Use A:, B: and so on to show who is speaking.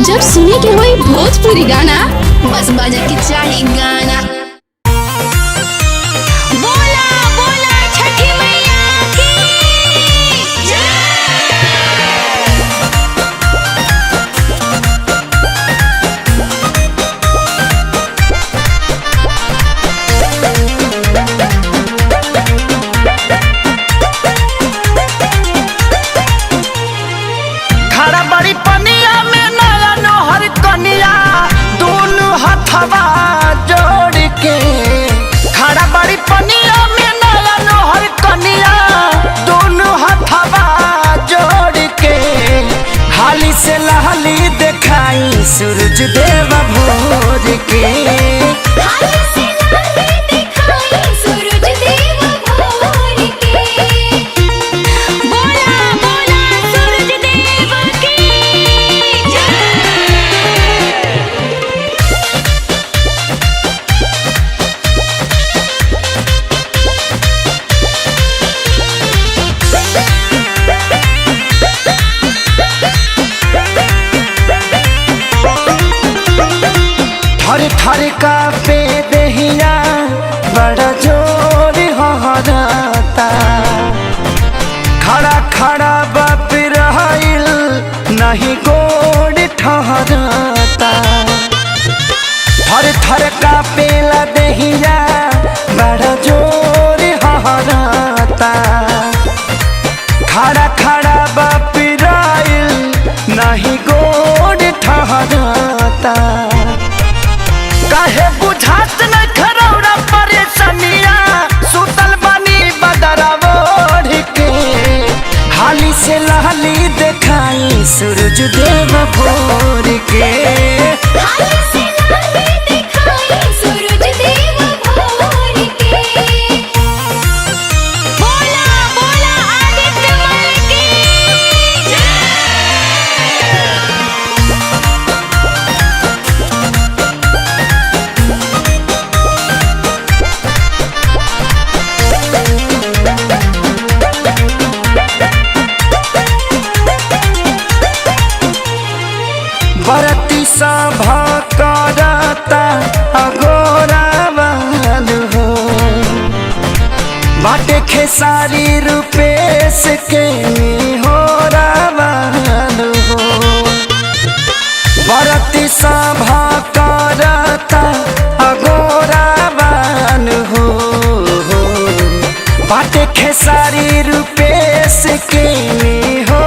A: जब सुने के होई भोजपुरी गाना बस बजे के चाही गाना। बोला बोला छठी मैया की
B: खड़ा बड़ी पनिया में नया नोहर कनिया दोनों हथवा जोड़ के। खड़ा बड़ी पनिया में नया नोहर कनिया दोनों हथवा जोड़ के। हाली से लहली दिखाई सूरज देव भोर के।
A: हाली से लहली दिखाई सूरज देव भोर के। बोला बोला सूरज देव की
B: थर थर का पे दहिया बड़ा जोर हहराता। खड़ा खड़ा बाप रहिल नहीं गोड़ ठहराता। थर थर का पेला दहिया बड़ा जोर हहराता। खड़ा खड़ा बाप रहिल नहीं गोड़ ठहराता। काहे बुझात न खरौरा परेशानिया सुतल बनी बदरा ओढ़ के। हाली से लहली दिखाई सूरज देव भोर के।
A: हाली से लहली दिखाई सूरज देव भोर के। बोला बोला आदित्य मल की
B: बरती सभा करता अगोरा वाल हो। बाटे खेसारी रूपेश के हो रावाल हो। बरती सभा करता अगोरा वाल हो। बाटे खेसारी रूपेश के हो